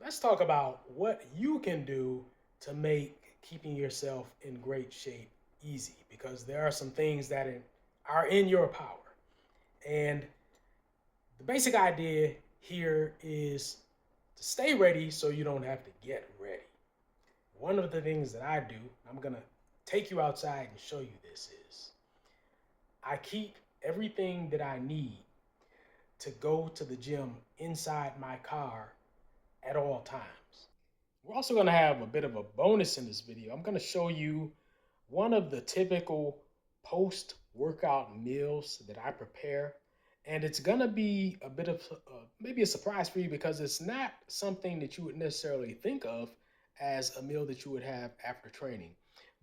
let's talk about what you can do to make keeping yourself in great shape easy, because there are some things that are in your power. And the basic idea here is to stay ready so you don't have to get ready. One of the things that I do, I'm going to take you outside and show you this, is I keep everything that I need to go to the gym inside my car at all times. We're also going to have a bit of a bonus in this video. I'm going to show you one of the typical post workout meals that I prepare. And it's going to be a bit of maybe a surprise for you, because it's not something that you would necessarily think of as a meal that you would have after training.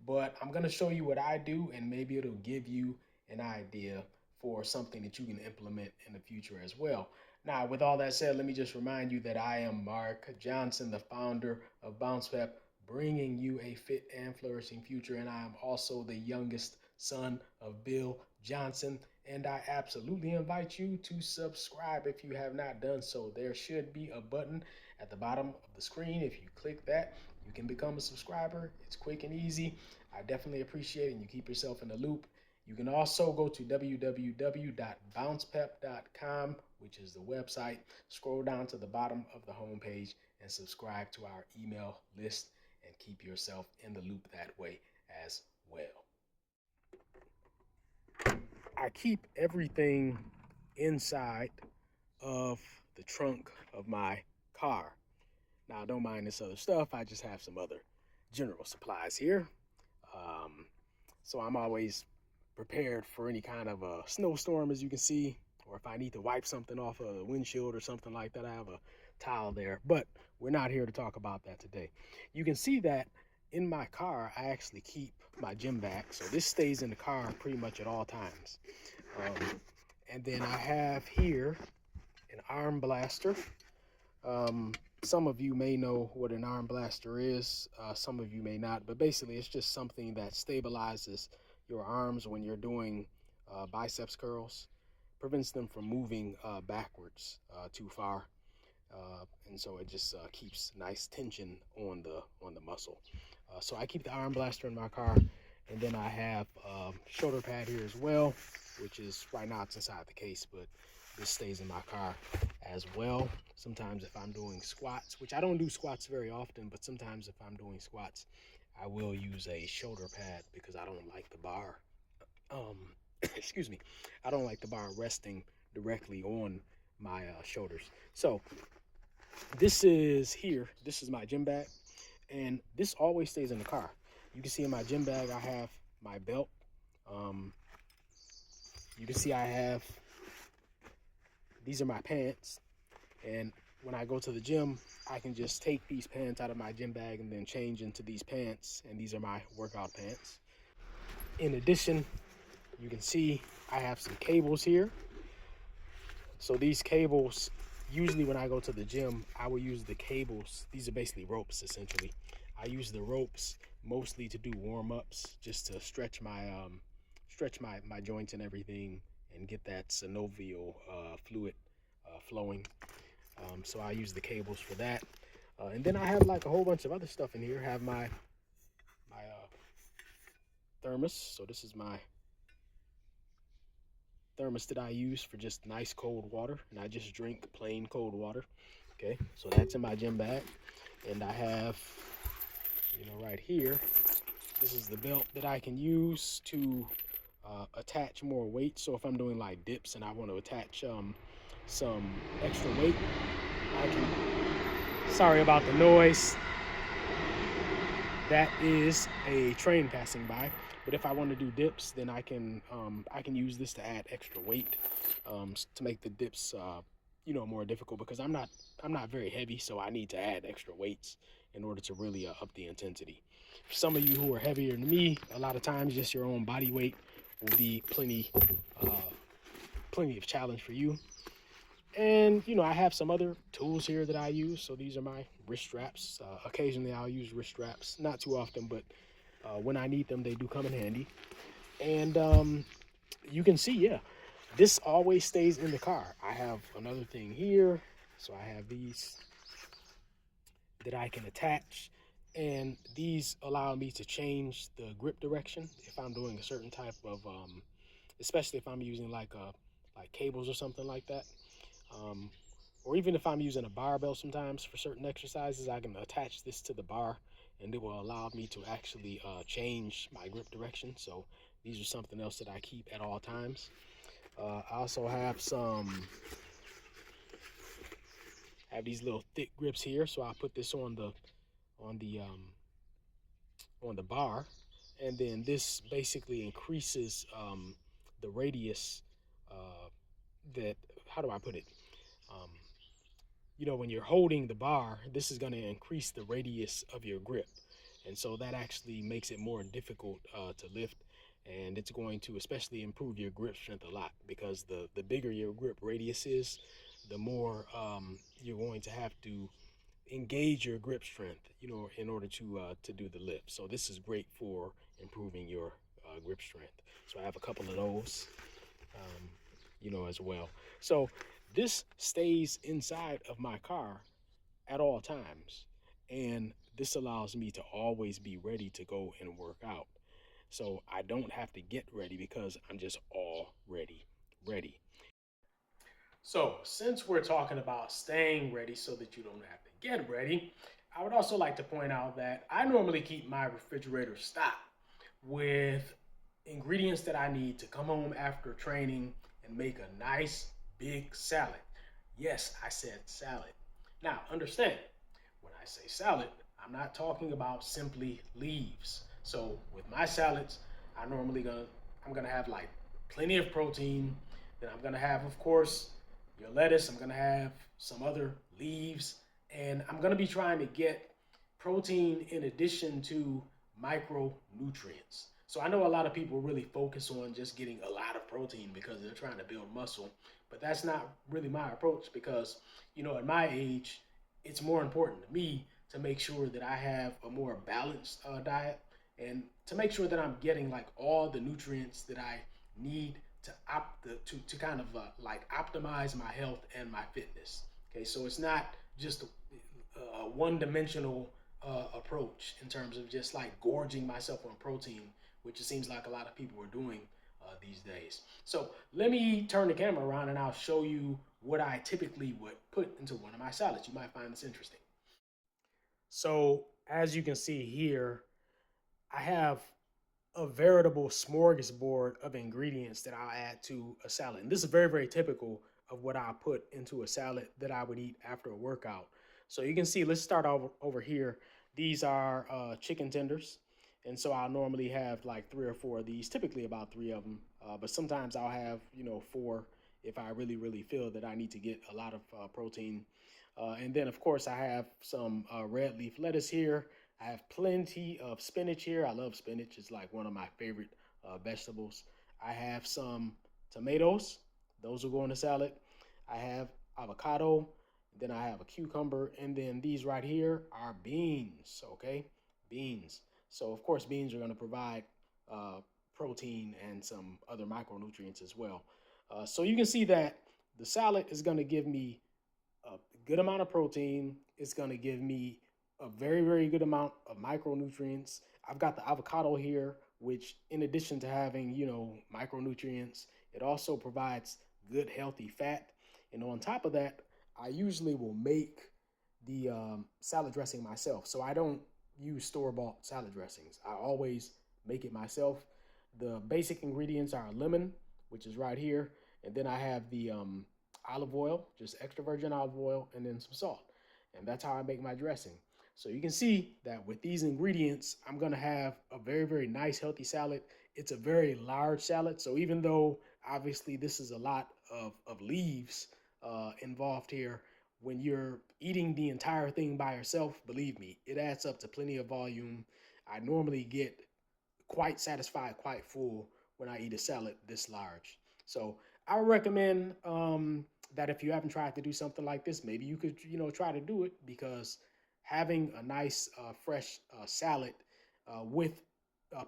But I'm going to show you what I do, and maybe it'll give you an idea for something that you can implement in the future as well. Now, with all that said, let me just remind you that I am Mark Johnson, the founder of Bounce Pep, bringing you a fit and flourishing future. And I am also the youngest son of Bill Johnson. And I absolutely invite you to subscribe if you have not done so. There should be a button at the bottom of the screen. If you click that, you can become a subscriber. It's quick and easy. I definitely appreciate it, and you keep yourself in the loop. You can also go to www.bouncepep.com, which is the website. Scroll down to the bottom of the homepage and subscribe to our email list, and keep yourself in the loop that way as well. I keep everything inside of the trunk of my car. Now, don't mind this other stuff. I just have some other general supplies here. So I'm always prepared for any kind of a snowstorm, as you can see, or if I need to wipe something off of the windshield or something like that, I have a towel there. But we're not here to talk about that today. You can see that in my car, I actually keep my gym bag. So this stays in the car pretty much at all times. And then I have here an arm blaster. Some of you may know what an arm blaster is. Some of you may not, but basically it's just something that stabilizes your arms when you're doing biceps curls, prevents them from moving backwards too far, and so it just keeps nice tension on the muscle. So I keep the arm blaster in my car, and then I have a shoulder pad here as well, which is right now it's inside the case, but this stays in my car as well. Sometimes if I'm doing squats, which I don't do squats very often, but sometimes if I'm doing squats, I will use a shoulder pad because I don't like the bar. Excuse me. I don't like the bar resting directly on my shoulders. So this is my gym bag, and this always stays in the car. You can see in my gym bag, I have my belt. You can see I have, these are my pants. And when I go to the gym, I can just take these pants out of my gym bag and then change into these pants. And these are my workout pants. In addition, you can see I have some cables here. So these cables, usually when I go to the gym, I will use the cables. These are basically ropes, essentially. I use the ropes mostly to do warm-ups, just to stretch my joints and everything, and get that synovial fluid flowing. So I use the cables for that. And then I have like a whole bunch of other stuff in here. I have my thermos. So this is my thermos that I use for just nice cold water, and I just drink plain cold water. Okay, so that's in my gym bag. And I have, right here, this is the belt that I can use to attach more weight. So if I'm doing like dips and I want to attach some extra weight, I can, sorry about the noise, that is a train passing by. But if I want to do dips, then I can use this to add extra weight to make the dips more difficult, because I'm not very heavy, so I need to add extra weights in order to really up the intensity. For some of you who are heavier than me, a lot of times just your own body weight will be plenty of challenge for you. And I have some other tools here that I use. So these are my wrist straps. Occasionally I'll use wrist straps, not too often, but when I need them, they do come in handy. And you can see, yeah, this always stays in the car. I have another thing here. So I have these that I can attach. And these allow me to change the grip direction if I'm doing a certain type of, especially if I'm using like cables or something like that. Um, or even if I'm using a barbell sometimes for certain exercises, I can attach this to the bar and it will allow me to actually change my grip direction. So these are something else that I keep at all times. I also have these little thick grips here, so I put this on the on the bar, and then this basically increases the radius uh, that, how do I put it? Um, when you're holding the bar, this is going to increase the radius of your grip. And so that actually makes it more difficult to lift. And it's going to especially improve your grip strength a lot, because the bigger your grip radius is, the more you're going to have to engage your grip strength, in order to do the lift. So this is great for improving your grip strength. So I have a couple of those, as well. So this stays inside of my car at all times, and this allows me to always be ready to go and work out. So I don't have to get ready because I'm just already ready. So, since we're talking about staying ready so that you don't have to get ready, I would also like to point out that I normally keep my refrigerator stocked with ingredients that I need to come home after training and make a nice big salad. Yes, I said salad. Now, understand, when I say salad, I'm not talking about simply leaves. So, with my salads, I'm gonna have like plenty of protein. Then I'm gonna have, of course, your lettuce. I'm gonna have some other leaves, and I'm gonna be trying to get protein in addition to micronutrients. So I know a lot of people really focus on just getting a lot of protein because they're trying to build muscle, but that's not really my approach, because at my age, it's more important to me to make sure that I have a more balanced diet, and to make sure that I'm getting like all the nutrients that I need to kind of like optimize my health and my fitness. Okay, so it's not just a one-dimensional approach in terms of just like gorging myself on protein, which it seems like a lot of people are doing these days. So let me turn the camera around and I'll show you what I typically would put into one of my salads. You might find this interesting. So as you can see here, I have a veritable smorgasbord of ingredients that I'll add to a salad. And this is very, very typical of what I put into a salad that I would eat after a workout. So you can see, let's start over here. These are chicken tenders. And so I'll normally have like 3 or 4 of these, typically about 3 of them. But sometimes I'll have, 4 if I really, really feel that I need to get a lot of protein. And then, of course, I have some red leaf lettuce here. I have plenty of spinach here. I love spinach. It's like one of my favorite vegetables. I have some tomatoes. Those will go in the salad. I have avocado. Then I have a cucumber. And then these right here are beans, okay? Beans. So, of course, beans are going to provide uh, protein and some other micronutrients as well. So you can see that the salad is going to give me a good amount of protein. It's going to give me a very, very good amount of micronutrients. I've got the avocado here, which, in addition to having, micronutrients, it also provides good, healthy fat. And on top of that, I usually will make the salad dressing myself. So I don't use store-bought salad dressings. I always make it myself. The basic ingredients are lemon, which is right here, and then I have the olive oil, just extra virgin olive oil, and then some salt. And that's how I make my dressing. So you can see that with these ingredients, I'm gonna have a very, very nice, healthy salad. It's a very large salad. So even though obviously this is a lot of leaves involved here, when you're eating the entire thing by yourself, believe me, it adds up to plenty of volume. I normally get quite satisfied, quite full when I eat a salad this large. So I would recommend that if you haven't tried to do something like this, maybe you could, try to do it, because having a nice, fresh salad with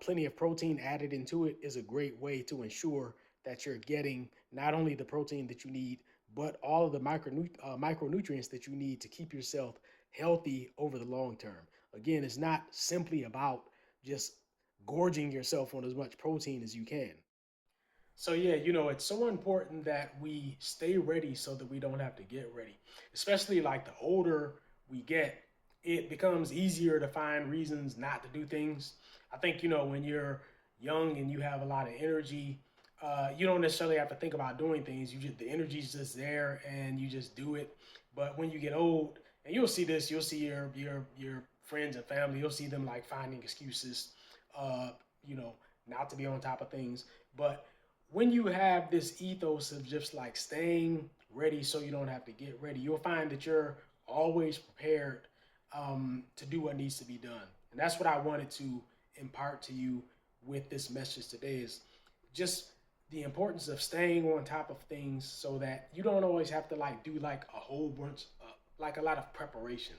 plenty of protein added into it is a great way to ensure that you're getting not only the protein that you need, but all of the micronutrients that you need to keep yourself healthy over the long term. Again, it's not simply about just gorging yourself on as much protein as you can. So yeah, it's so important that we stay ready so that we don't have to get ready. Especially like the older we get, it becomes easier to find reasons not to do things. I think, when you're young and you have a lot of energy, you don't necessarily have to think about doing things. The energy's just there and you just do it. But when you get old, and you'll see this, you'll see your friends and family, you'll see them like finding excuses, uh, you know, not to be on top of things. But when you have this ethos of just like staying ready so you don't have to get ready, you'll find that you're always prepared to do what needs to be done. And that's what I wanted to impart to you with this message today is just the importance of staying on top of things so that you don't always have to like do like a whole bunch, like a lot of preparation.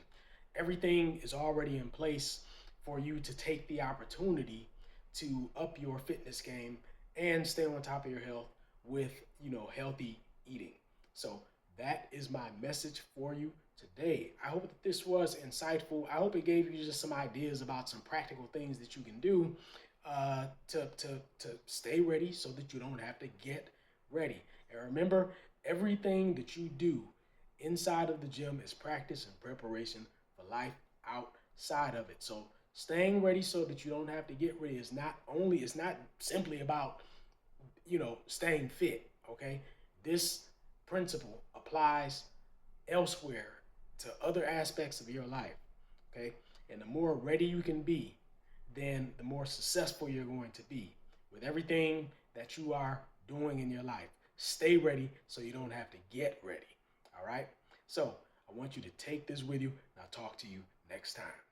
Everything is already in place for you to take the opportunity to up your fitness game and stay on top of your health with, healthy eating. So that is my message for you today. I hope that this was insightful. I hope it gave you just some ideas about some practical things that you can do to stay ready so that you don't have to get ready. And remember, everything that you do inside of the gym is practice and preparation for life outside of it. So staying ready so that you don't have to get ready it's not simply about, staying fit, okay? This principle applies elsewhere to other aspects of your life, okay? And the more ready you can be, then the more successful you're going to be with everything that you are doing in your life. Stay ready so you don't have to get ready, all right? So I want you to take this with you, and I'll talk to you next time.